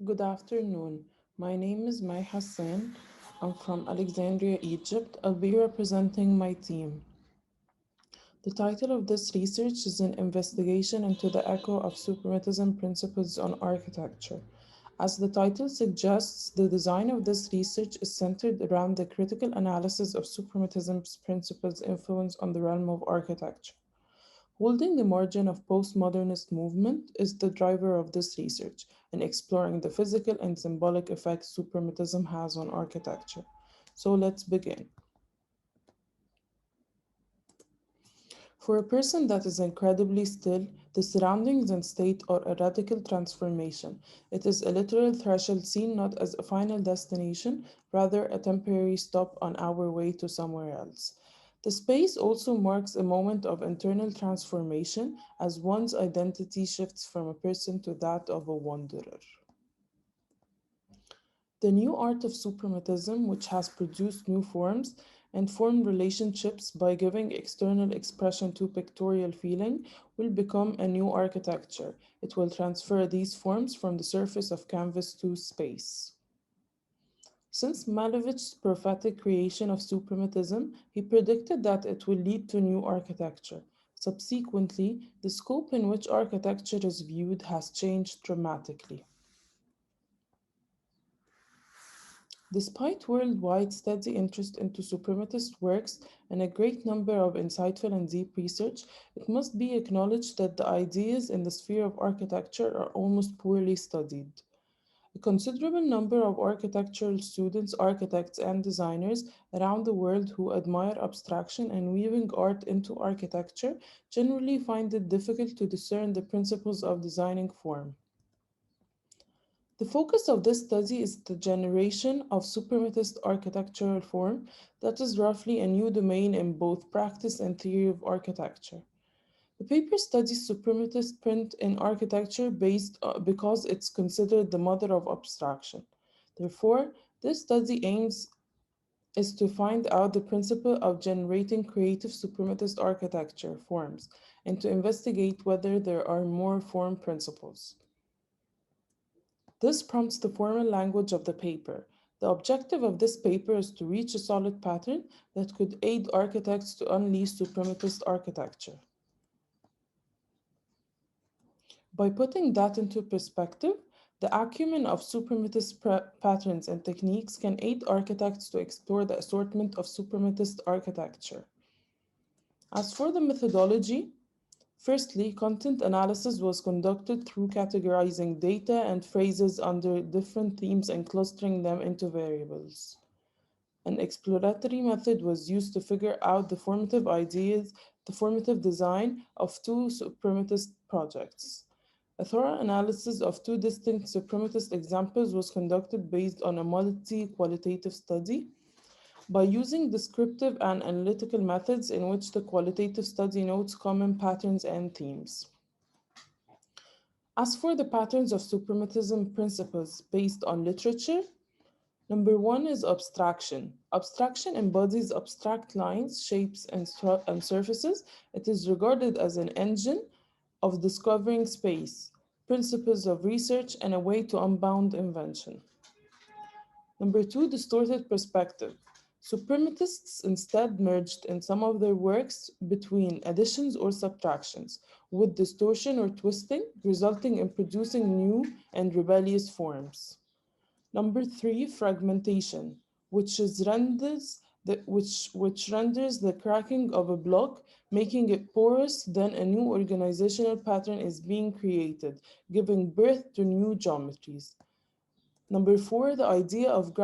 Good afternoon. My name is Mai Hassan. I'm from Alexandria, Egypt. I'll be representing my team. The title of this research is an investigation into the echo of Suprematism principles on architecture. As the title suggests, the design of this research is centered around the critical analysis of Suprematism's principles' influence on the realm of architecture. Holding the margin of postmodernist movement is the driver of this research in exploring the physical and symbolic effects suprematism has on architecture. So let's begin. For a person that is incredibly still, the surroundings and state are a radical transformation. It is a literal threshold seen not as a final destination, rather a temporary stop on our way to somewhere else. The space also marks a moment of internal transformation as one's identity shifts from a person to that of a wanderer. The new art of suprematism, which has produced new forms and formed relationships by giving external expression to pictorial feeling, will become a new architecture. It will transfer these forms from the surface of canvas to space. Since Malevich's prophetic creation of suprematism, he predicted that it will lead to new architecture. Subsequently, the scope in which architecture is viewed has changed dramatically. Despite worldwide steady interest into suprematist works and a great number of insightful and deep research, it must be acknowledged that the ideas in the sphere of architecture are almost poorly studied. A considerable number of architectural students, architects, and designers around the world who admire abstraction and weaving art into architecture generally find it difficult to discern the principles of designing form. The focus of this study is the generation of suprematist architectural form that is roughly a new domain in both practice and theory of architecture. The paper studies suprematist print in architecture because it's considered the mother of abstraction. Therefore, this study aims is to find out the principle of generating creative suprematist architecture forms and to investigate whether there are more form principles. This prompts the formal language of the paper. The objective of this paper is to reach a solid pattern that could aid architects to unleash suprematist architecture. By putting that into perspective, the acumen of suprematist patterns and techniques can aid architects to explore the assortment of suprematist architecture. As for the methodology, firstly, content analysis was conducted through categorizing data and phrases under different themes and clustering them into variables. An exploratory method was used to figure out the formative ideas, the formative design of two suprematist projects. A thorough analysis of two distinct suprematist examples was conducted based on a multi-qualitative study by using descriptive and analytical methods in which the qualitative study notes common patterns and themes. As for the patterns of suprematism principles based on literature, number one is abstraction. Abstraction embodies abstract lines, shapes, and surfaces. It is regarded as an engine of discovering space, principles of research, and a way to unbound invention. Number two, distorted perspective. Suprematists instead merged in some of their works between additions or subtractions, with distortion or twisting, resulting in producing new and rebellious forms. Number three, fragmentation, which renders the cracking of a block, making it porous, then a new organizational pattern is being created, giving birth to new geometries. Number four, the idea of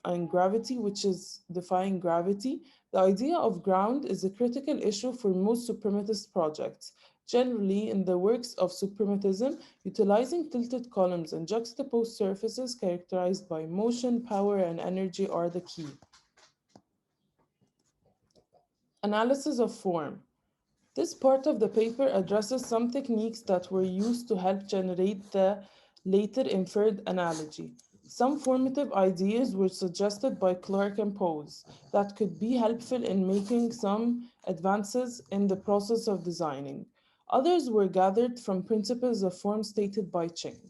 and gravity, which is defying gravity. The idea of ground is a critical issue for most suprematist projects. Generally, in the works of suprematism, utilizing tilted columns and juxtaposed surfaces characterized by motion, power, and energy are the key. Analysis of form. This part of the paper addresses some techniques that were used to help generate the later inferred analogy. Some formative ideas were suggested by Clark and Pose that could be helpful in making some advances in the process of designing. Others were gathered from principles of form stated by Ching.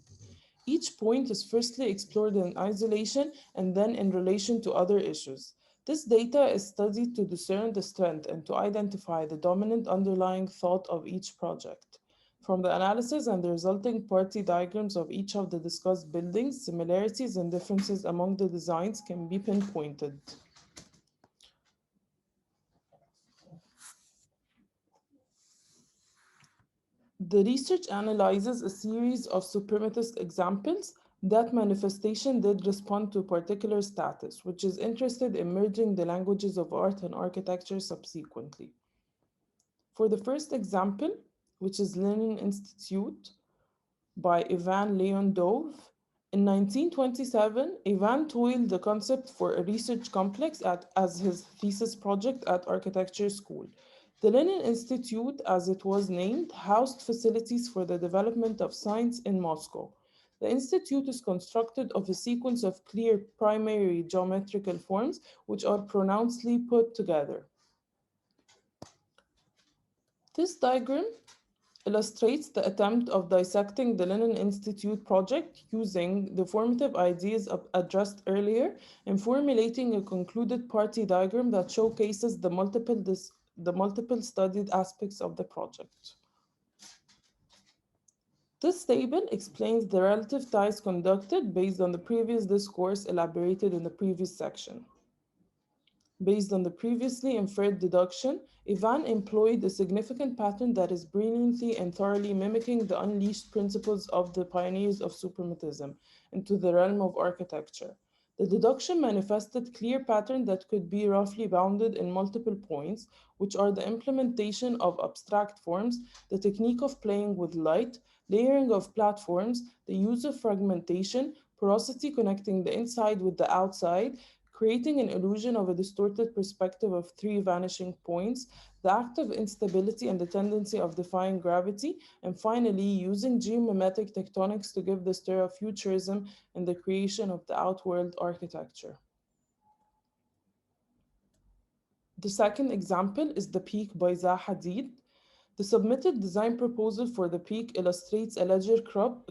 Each point is firstly explored in isolation and then in relation to other issues. This data is studied to discern the strength and to identify the dominant underlying thought of each project. From the analysis and the resulting party diagrams of each of the discussed buildings, similarities and differences among the designs can be pinpointed. The research analyzes a series of suprematist examples that manifestation did respond to a particular status, which is interested in merging the languages of art and architecture subsequently. For the first example, which is Lenin Institute, by Ivan Leon Dove. In 1927, Ivan toiled the concept for a research complex as his thesis project at architecture school. The Lenin Institute, as it was named, housed facilities for the development of science in Moscow. The institute is constructed of a sequence of clear primary geometrical forms which are pronouncedly put together. This diagram illustrates the attempt of dissecting the Lenin Institute project using the formative ideas addressed earlier and formulating a concluded party diagram that showcases the multiple studied aspects of the project. This table explains the relative ties conducted based on the previous discourse elaborated in the previous section. Based on the previously inferred deduction, Ivan employed a significant pattern that is brilliantly and thoroughly mimicking the unleashed principles of the pioneers of suprematism into the realm of architecture. The deduction manifested clear pattern that could be roughly bounded in multiple points, which are the implementation of abstract forms, the technique of playing with light, layering of platforms, the use of fragmentation, porosity connecting the inside with the outside, creating an illusion of a distorted perspective of three vanishing points, the act of instability and the tendency of defying gravity, and finally, using geomimetic tectonics to give the stir of futurism in the creation of the outworld architecture. The second example is the Peak by Zaha Hadid. The submitted design proposal for the Peak illustrates a leisure club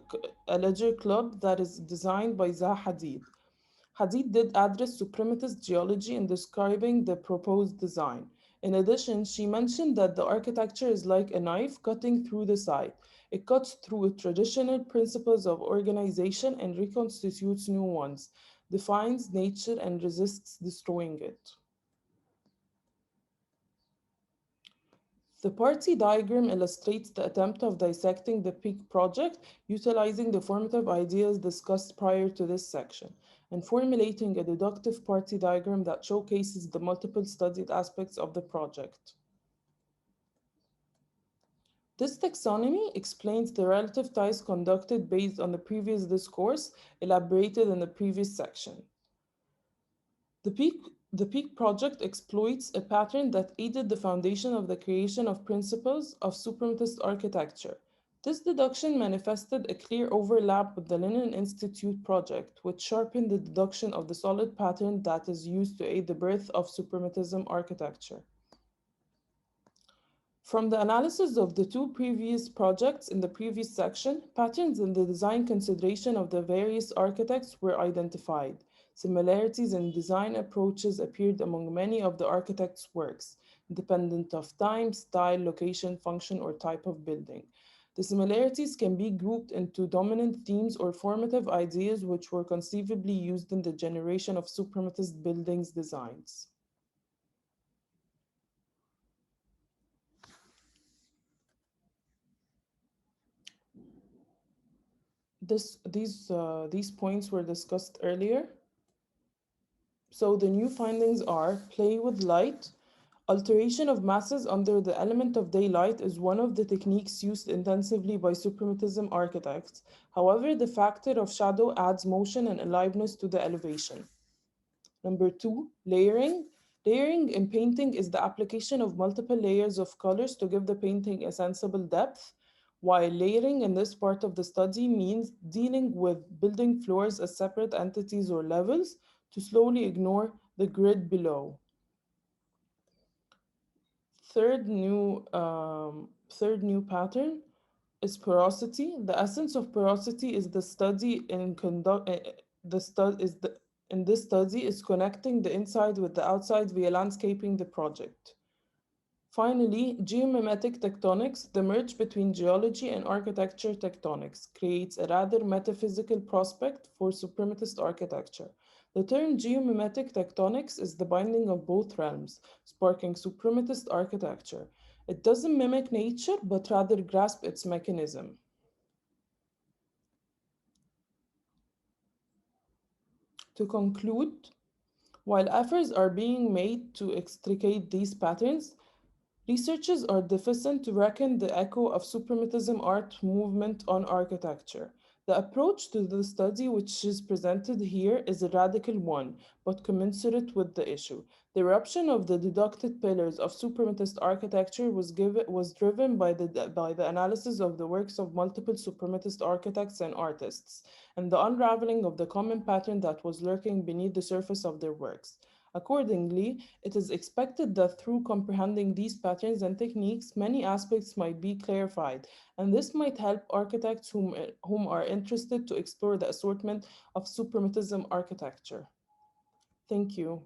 that is designed by Zaha Hadid. Hadid did address suprematist geology in describing the proposed design. In addition, she mentioned that the architecture is like a knife cutting through the site. It cuts through traditional principles of organization and reconstitutes new ones, defines nature and resists destroying it. The party diagram illustrates the attempt of dissecting the peak project utilizing the formative ideas discussed prior to this section and formulating a deductive party diagram that showcases the multiple studied aspects of the project. This taxonomy explains the relative ties conducted based on the previous discourse elaborated in the previous section. The peak, the peak project exploits a pattern that aided the foundation of the creation of principles of suprematist architecture. This deduction manifested a clear overlap with the Lenin Institute project, which sharpened the deduction of the solid pattern that is used to aid the birth of suprematism architecture. From the analysis of the two previous projects in the previous section, patterns in the design consideration of the various architects were identified. Similarities in design approaches appeared among many of the architects' works, independent of time, style, location, function, or type of building. The similarities can be grouped into dominant themes or formative ideas which were conceivably used in the generation of suprematist buildings designs. These points were discussed earlier. So the new findings are play with light. Alteration of masses under the element of daylight is one of the techniques used intensively by suprematism architects. However, the factor of shadow adds motion and aliveness to the elevation. Number two, layering. Layering in painting is the application of multiple layers of colors to give the painting a sensible depth, while layering in this part of the study means dealing with building floors as separate entities or levels to slowly ignore the grid below. Third new pattern. is porosity. The essence of porosity is the study in conduct. The stud is the In this study is connecting the inside with the outside via landscaping the project. Finally, geomimetic tectonics, the merge between geology and architecture tectonics, creates a rather metaphysical prospect for suprematist architecture. The term geomimetic tectonics is the binding of both realms, sparking suprematist architecture. It doesn't mimic nature, but rather grasp its mechanism. To conclude, while efforts are being made to extricate these patterns, researchers are deficient to reckon the echo of suprematism art movement on architecture. The approach to the study, which is presented here, is a radical one, but commensurate with the issue. The eruption of the deducted pillars of suprematist architecture was driven by the analysis of the works of multiple suprematist architects and artists, and the unraveling of the common pattern that was lurking beneath the surface of their works. Accordingly, it is expected that through comprehending these patterns and techniques, many aspects might be clarified, and this might help architects whom are interested to explore the assortment of suprematism architecture. Thank you.